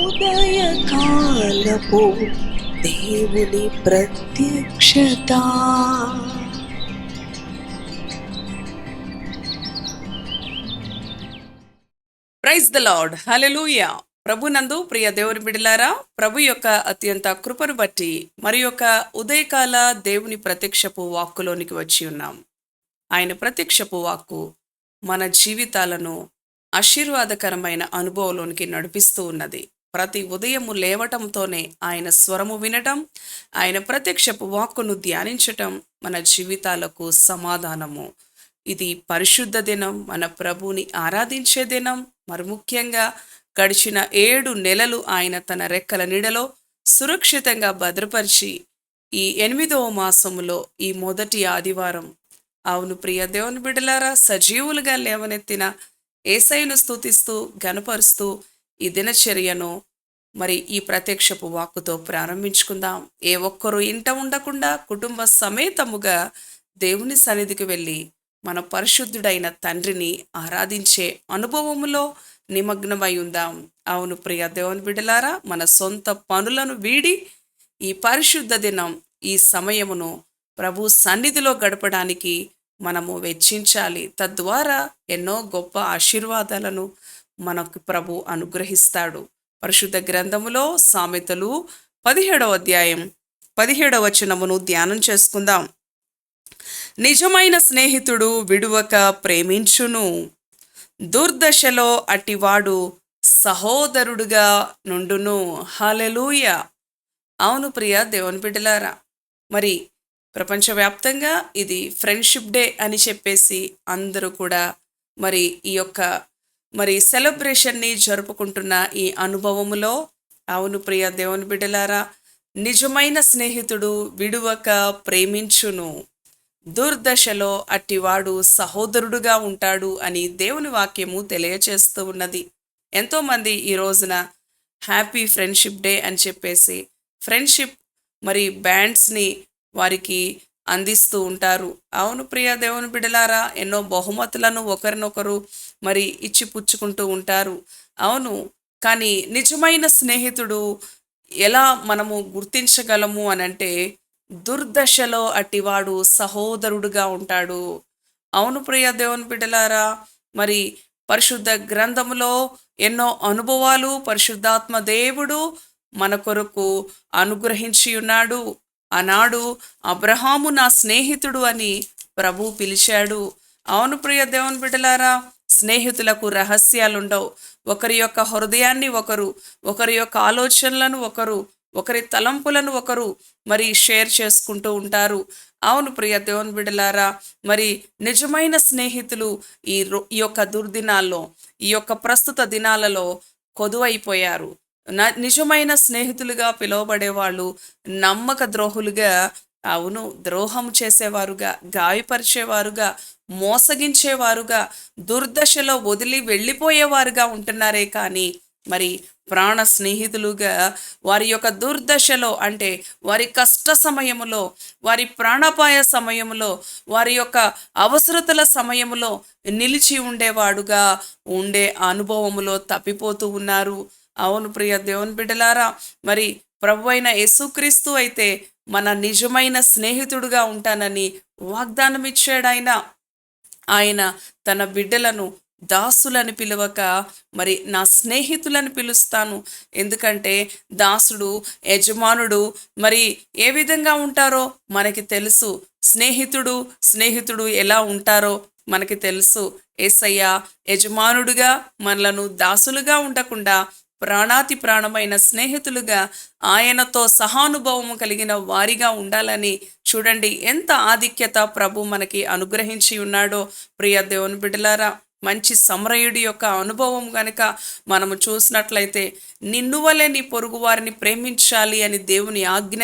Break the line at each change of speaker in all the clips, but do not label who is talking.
ఉదయకాలపు దేవుని ప్రత్యక్షత.
ప్రైజ్ ద లార్డ్, హల్లెలూయా. ప్రభునందు ప్రియ దేవుని బిడ్డలారా, ప్రభు యొక్క అత్యంత కృపను బట్టి మరి యొక్క ఉదయకాల దేవుని ప్రత్యక్షపు వాక్కులోనికి వచ్చి ఉన్నాం. ఆయన ప్రత్యక్షపు వాక్కు మన జీవితాలను ఆశీర్వాదకరమైన అనుభవంలోనికి నడిపిస్తూ ఉన్నది. ప్రతి ఉదయము లేవటంతోనే ఆయన స్వరము వినటం, ఆయన ప్రత్యక్షపు వాక్కును ధ్యానించటం మన జీవితాలకు సమాధానము. ఇది పరిశుద్ధ దినం, మన ప్రభుని ఆరాధించే దినం. మరి ముఖ్యంగా గడిచిన 7 నెలలు ఆయన తన రెక్కల నీడలో సురక్షితంగా భద్రపరిచి ఈ 8వ మాసములో ఈ మొదటి ఆదివారం, అవును ప్రియ దేవుని బిడ్డలారా, సజీవులుగా లేవనెత్తిన యేసయ్యను స్తుతిస్తూ ఘనపరుస్తూ ఈ దినచర్యను మరి ఈ ప్రత్యక్షపు వాక్కుతో ప్రారంభించుకుందాం. ఏ ఒక్కరూ ఇంట ఉండకుండా కుటుంబ సమేతముగా దేవుని సన్నిధికి వెళ్ళి మన పరిశుద్ధుడైన తండ్రిని ఆరాధించే అనుభవములో నిమగ్నమై ఉందాం. అవును ప్రియ దేవుని బిడ్డలారా, మన సొంత పనులను వీడి ఈ పరిశుద్ధ దినం, ఈ సమయమును ప్రభు సన్నిధిలో గడపడానికి మనము వెచ్చించాలి. తద్వారా ఎన్నో గొప్ప ఆశీర్వాదాలను మనకు ప్రభు అనుగ్రహిస్తాడు. పరిశుద్ధ గ్రంథములో సామెతలు 17వ అధ్యాయం 17వ వచనమును ధ్యానం చేసుకుందాం. నిజమైన స్నేహితుడు విడువక ప్రేమించును, దుర్దశలో అట్టివాడు సహోదరుడుగా నుండును. హల్లెలూయా. అవును ప్రియ దేవుని బిడ్డలారా, మరి ప్రపంచవ్యాప్తంగా ఇది ఫ్రెండ్షిప్ డే అని చెప్పేసి అందరూ కూడా మరి ఈ యొక్క సెలబ్రేషన్ని జరుపుకుంటున్న ఈ అనుభవములో, అవును ప్రియ దేవుని బిడ్డలారా, నిజమైన స్నేహితుడు విడువక ప్రేమించును, దుర్దశలో అట్టివాడు సహోదరుడుగా ఉంటాడు అని దేవుని వాక్యము తెలియచేస్తూ ఉన్నది. ఎంతోమంది ఈ రోజున హ్యాపీ ఫ్రెండ్షిప్ డే అని చెప్పేసి ఫ్రెండ్షిప్ మరి బ్యాండ్స్ని వారికి అందిస్తూ ఉంటారు. అవును ప్రియ దేవుని బిడ్డలారా, ఎన్నో బహుమతులను ఒకరినొకరు మరి ఇచ్చి పుచ్చుకుంటూ ఉంటారు. అవును, కానీ నిజమైన స్నేహితుడు ఎలా మనము గుర్తించగలము అనంటే, దుర్దశలో అట్టివాడు సహోదరుడుగా ఉంటాడు. అవును ప్రియ దేవుని బిడ్డలారా, మరి పరిశుద్ధ గ్రంథములో ఎన్నో అనుభవాలు పరిశుద్ధాత్మ దేవుడు మన కొరకు అనుగ్రహించి ఉన్నాడు. ఆనాడు అబ్రహాము నా స్నేహితుడు అని ప్రభు పిలిచాడు. అవును ప్రియ దేవుని బిడ్డలారా, స్నేహితులకు రహస్యాలుండవు. ఒకరి యొక్క హృదయాన్ని ఒకరి యొక్క ఆలోచనలను ఒకరి తలంపులను ఒకరు మరి షేర్ చేసుకుంటూ ఉంటారు. అవును ప్రియ దేవుని బిడ్డలారా, మరి నిజమైన స్నేహితులు ఈ యొక్క దుర్దినాల్లో, ఈ యొక్క ప్రస్తుత దినాలలో కొదువైపోయారు. నిజమైన స్నేహితులుగా పిలువబడే వాళ్ళు నమ్మక ద్రోహులుగా, అవును, ద్రోహం చేసేవారుగా, గాయపరిచేవారుగా, మోసగించేవారుగా, దుర్దశలో వదిలి వెళ్ళిపోయేవారుగా ఉంటున్నారే కానీ మరి ప్రాణ స్నేహితులుగా వారి యొక్క దుర్దశలో, అంటే వారి కష్ట సమయములో, వారి ప్రాణాపాయ సమయములో, వారి యొక్క అవసరతల సమయములో నిలిచి ఉండేవాడుగా ఉండే అనుభవములో తప్పిపోతూ ఉన్నారు. అవును ప్రియ దేవుని బిడ్డలారా, మరి ప్రభువైన యేసుక్రీస్తు అయితే మన నిజమైన స్నేహితుడుగా ఉంటానని వాగ్దానం ఇచ్చాడు. ఆయన తన బిడ్డలను దాసులని పిలవక మరి నా స్నేహితులని పిలుస్తాను. ఎందుకంటే దాసుడు, యజమానుడు మరి ఏ విధంగా ఉంటారో మనకి తెలుసు. స్నేహితుడు ఎలా ఉంటారో మనకి తెలుసు. యేసయ్య యజమానుడుగా మనలను దాసులుగా ఉండకుండా ప్రాణాతి ప్రాణమైన స్నేహితులుగా, ఆయనతో సహానుభవము కలిగిన వారిగా ఉండాలని చూడండి ఎంత ఆధిక్యత ప్రభు మనకి అనుగ్రహించి ఉన్నాడో. ప్రియ దేవుని బిడ్డలారా, మంచి సమరయుడి యొక్క అనుభవం గనుక మనము చూసినట్లయితే, నిన్ను వలె నీ పొరుగు వారిని ప్రేమించాలి అని దేవుని ఆజ్ఞ.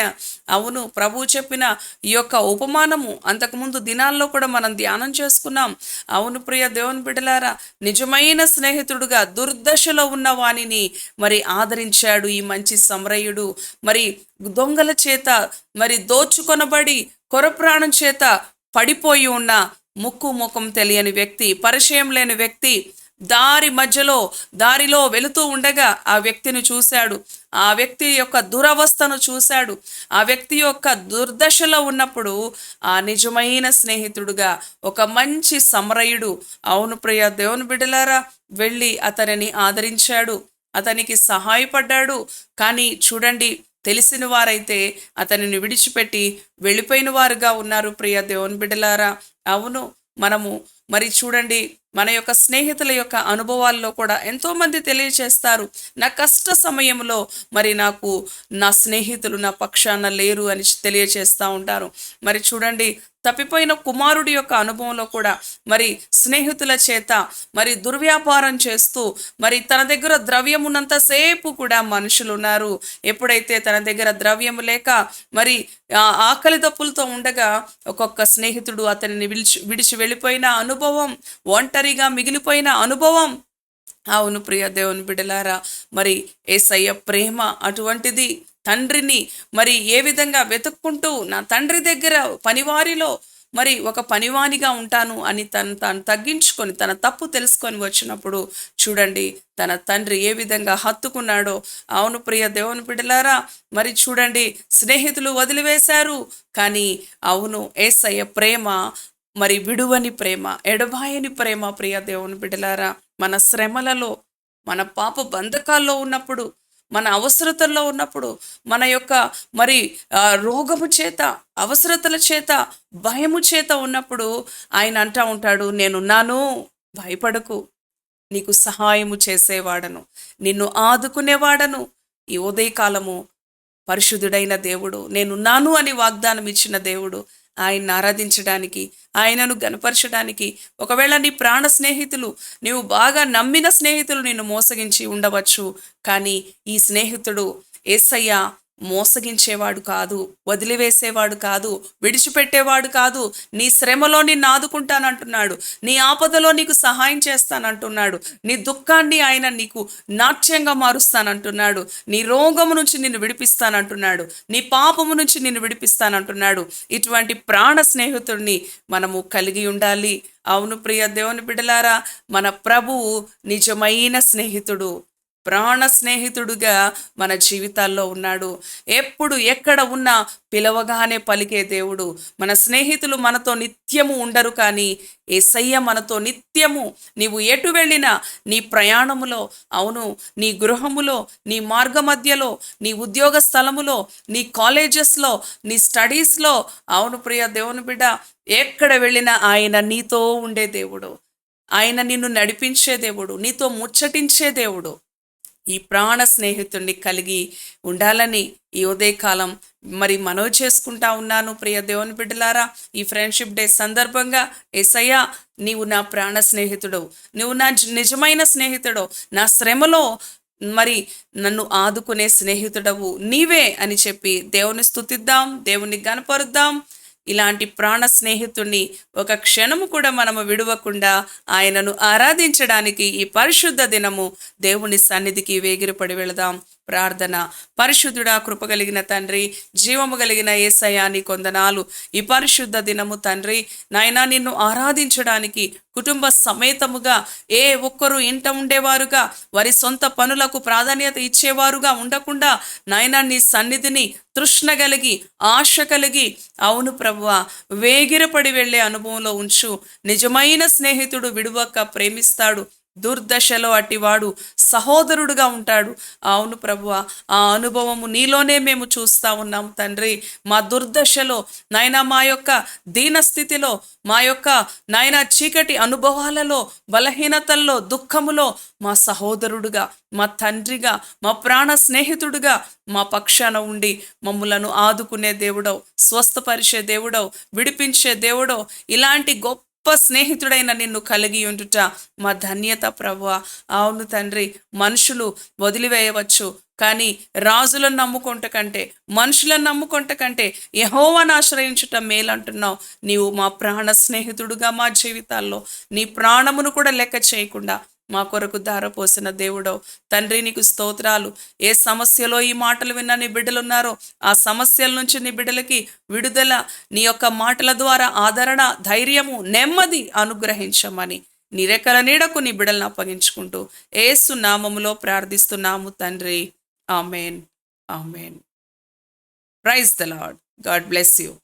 అవును, ప్రభు చెప్పిన ఈ యొక్క ఉపమానము అంతకుముందు దినాల్లో కూడా మనం ధ్యానం చేసుకున్నాం. అవును ప్రియ దేవుని బిడ్డలారా, నిజమైన స్నేహితుడుగా దుర్దశలో ఉన్న వానిని మరి ఆదరించాడు ఈ మంచి సమరయుడు. మరి దొంగల చేత మరి దోచుకొనబడి కొరప్రాణం చేత పడిపోయి ఉన్న ముక్కు ముఖం తెలియని వ్యక్తి, పరిచయం లేని వ్యక్తి, దారి మధ్యలో దారిలో వెళుతూ ఉండగా ఆ వ్యక్తిని చూశాడు. ఆ వ్యక్తి యొక్క దురవస్థను చూశాడు. ఆ వ్యక్తి యొక్క దుర్దశలో ఉన్నప్పుడు ఆ నిజమైన స్నేహితుడుగా ఒక మంచి సమరయుడు, అవును ప్రియ దేవుని బిడ్డలారా, వెళ్ళి అతనిని ఆదరించాడు, అతనికి సహాయపడ్డాడు. కానీ చూడండి, తెలిసిన వారైతే అతనిని విడిచిపెట్టి వెళ్ళిపోయిన వారుగా ఉన్నారు ప్రియ దేవుని బిడ్డలారా. అవును, మనము మరి చూడండి, మన యొక్క స్నేహితుల యొక్క అనుభవాల్లో కూడా ఎంతోమంది తెలియచేస్తారు, నా కష్ట సమయంలో మరి నాకు నా స్నేహితులు నా పక్షాన లేరు అని తెలియచేస్తూ ఉంటారు. మరి చూడండి, తప్పిపోయిన కుమారుడి యొక్క అనుభవంలో కూడా మరి స్నేహితుల చేత మరి దుర్వ్యాపారం చేస్తూ మరి తన దగ్గర ద్రవ్యం ఉన్నంతసేపు కూడా మనుషులు ఉన్నారు. ఎప్పుడైతే తన దగ్గర ద్రవ్యం లేక మరి ఆకలి దప్పులతో ఉండగా ఒక్కొక్క స్నేహితుడు అతనిని విడిచి వెళ్ళిపోయిన అనుభవం, ఒంటరిగా మిగిలిపోయిన అనుభవం. అవును ప్రియ దేవుని బిడ్డలారా, మరి యేసయ్య ప్రేమ అటువంటిది. తండ్రిని మరి ఏ విధంగా వెతుక్కుంటూ నా తండ్రి దగ్గర పనివారిలో మరి ఒక పనివానిగా ఉంటాను అని తాను తగ్గించుకొని తన తప్పు తెలుసుకొని వచ్చినప్పుడు చూడండి, తన తండ్రి ఏ విధంగా హత్తుకున్నాడో. అవును ప్రియ దేవుని బిడ్డలారా, మరి చూడండి, స్నేహితులు వదిలివేశారు, కానీ అవును యేసయ్య ప్రేమ మరి విడువని ప్రేమ, ఎడబాయని ప్రేమ. ప్రియ దేవుని బిడ్డలారా, మన శ్రమలలో, మన పాప బంధకాల్లో ఉన్నప్పుడు, మన అవసరతల్లో ఉన్నప్పుడు, మన యొక్క మరి రోగము చేత, అవసరతల చేత, భయము చేత ఉన్నప్పుడు ఆయన అంటా ఉంటాడు, నేనున్నాను, భయపడకు, నీకు సహాయము చేసేవాడను, నిన్ను ఆదుకునేవాడను. ఈ ఉదయకాలము పరిశుద్ధుడైన దేవుడు, నేనున్నాను అని వాగ్దానం ఇచ్చిన దేవుడు, ఆయన్ని ఆరాధించడానికి, ఆయనను గనపరచడానికి. ఒకవేళ నీ ప్రాణ స్నేహితులు, నీవు బాగా నమ్మిన స్నేహితులు నిన్ను మోసగించి ఉండవచ్చు, కానీ ఈ స్నేహితుడు యేసయ్య మోసగించేవాడు కాదు, వదిలివేసేవాడు కాదు, విడిచిపెట్టేవాడు కాదు. నీ శ్రమలో నిన్ను ఆదుకుంటానంటున్నాడు, నీ ఆపదలో నీకు సహాయం చేస్తానంటున్నాడు, నీ దుఃఖాన్ని ఆయన నీకు నాట్యంగా మారుస్తానంటున్నాడు, నీ రోగము నుంచి నిన్ను విడిపిస్తానంటున్నాడు, నీ పాపము నుంచి నిన్ను విడిపిస్తానంటున్నాడు. ఇటువంటి ప్రాణ స్నేహితుడిని మనము కలిగి ఉండాలి. అవును ప్రియ దేవుని బిడ్డలారా, మన ప్రభువు నిజమైన స్నేహితుడు, ప్రాణ స్నేహితుడుగా మన జీవితాల్లో ఉన్నాడు. ఎప్పుడు ఎక్కడ ఉన్నా పిలవగానే పలికే దేవుడు. మన స్నేహితులు మనతో నిత్యము ఉండరు, కానీ యేసయ్య మనతో నిత్యము. నీవు ఎటు వెళ్ళినా, నీ ప్రయాణములో, అవును నీ గృహములో, నీ మార్గ మధ్యలో, నీ ఉద్యోగ స్థలములో, నీ కాలేజెస్లో, నీ స్టడీస్లో, అవును ప్రియ దేవుని బిడ్డ, ఎక్కడ వెళ్ళినా ఆయన నీతో ఉండే దేవుడు, ఆయన నిన్ను నడిపించే దేవుడు, నీతో ముచ్చటించే దేవుడు. ఈ ప్రాణ స్నేహితుడిని కలిగి ఉండాలని ఈ ఉదయకాలం మరి మనవి చేసుకుంటా ఉన్నాను ప్రియ దేవుని బిడ్డలారా. ఈ ఫ్రెండ్షిప్ డే సందర్భంగా, యేసయ్య నీవు నా ప్రాణ స్నేహితుడవు, నువ్వు నా నిజమైన స్నేహితుడవు, నా శ్రమలో మరి నన్ను ఆదుకునే స్నేహితుడవు నీవే అని చెప్పి దేవుని స్తుతిద్దాం, దేవుని గనపరుద్దాం. ఇలాంటి ప్రాణ స్నేహితుడిని ఒక క్షణము కూడా మనము విడవకుండా ఆయనను ఆరాధించడానికి ఈ పరిశుద్ధ దినము దేవుని సన్నిధికి వేగిరపడి వెళదాం. ప్రార్థన. పరిశుద్ధుడా, కృపగలిగిన తండ్రి, జీవము కలిగిన యేసయ్యా నీ కొందనాలు. ఈ పరిశుద్ధ దినము తండ్రి నాయనా, నిన్ను ఆరాధించడానికి కుటుంబ సమేతముగా ఏ ఒక్కరు ఇంట ఉండేవారుగా, వారి సొంత పనులకు ప్రాధాన్యత ఇచ్చేవారుగా ఉండకుండా నాయనా నీ సన్నిధిని తృష్ణ కలిగి, ఆశ కలిగి, అవును ప్రభువా, వేగిరపడి వెళ్ళే అనుభవంలో ఉంచు. నిజమైన స్నేహితుడు విడువక ప్రేమిస్తాడు. దుర్దశలో అట్టివాడు సహోదరుడుగా ఉంటాడు. అవును ప్రభువా, ఆ అనుభవము నీలోనే మేము చూస్తూ ఉన్నాం తండ్రి. మా దుర్దశలో నాయన, మా యొక్క దీనస్థితిలో, మా యొక్క నాయన చీకటి అనుభవాలలో, బలహీనతల్లో, దుఃఖములో మా సహోదరుడుగా, మా తండ్రిగా, మా ప్రాణ స్నేహితుడుగా మా పక్షాన ఉండి మమ్ములను ఆదుకునే దేవుడవు, స్వస్థపరిచే దేవుడవు, విడిపించే దేవుడవు. ఇలాంటి గొప్ప స్నేహితుడైన నిన్ను కలిగి ఉండుట మా ధన్యత ప్రభువా. అవును తండ్రి, మనుషులు వదిలివేయవచ్చు, కానీ రాజులను నమ్ముకుంట కంటే, మనుషులను నమ్ముకుంట కంటే యెహోవాను ఆశ్రయించుట మేలంటున్నావు. నీవు మా ప్రాణ స్నేహితుడుగా మా జీవితాల్లో నీ ప్రాణమును కూడా లెక్క చేయకుండా మా కొరకు ధారపోసిన దేవుడవు తండ్రి, నీకు స్తోత్రాలు. ఏ సమస్యలో ఈ మాటలు విన్న నీ బిడ్డలున్నారో ఆ సమస్యల నుంచి నీ బిడ్డలకి విడుదల, నీ యొక్క మాటల ద్వారా ఆదరణ, ధైర్యము, నెమ్మది అనుగ్రహించమని నీ రెక్కల నీడకు నీ బిడలను అప్పగించుకుంటూ యేసు నామములో ప్రార్థిస్తున్నాము తండ్రి. Amen. Amen. Praise the lord. God bless you.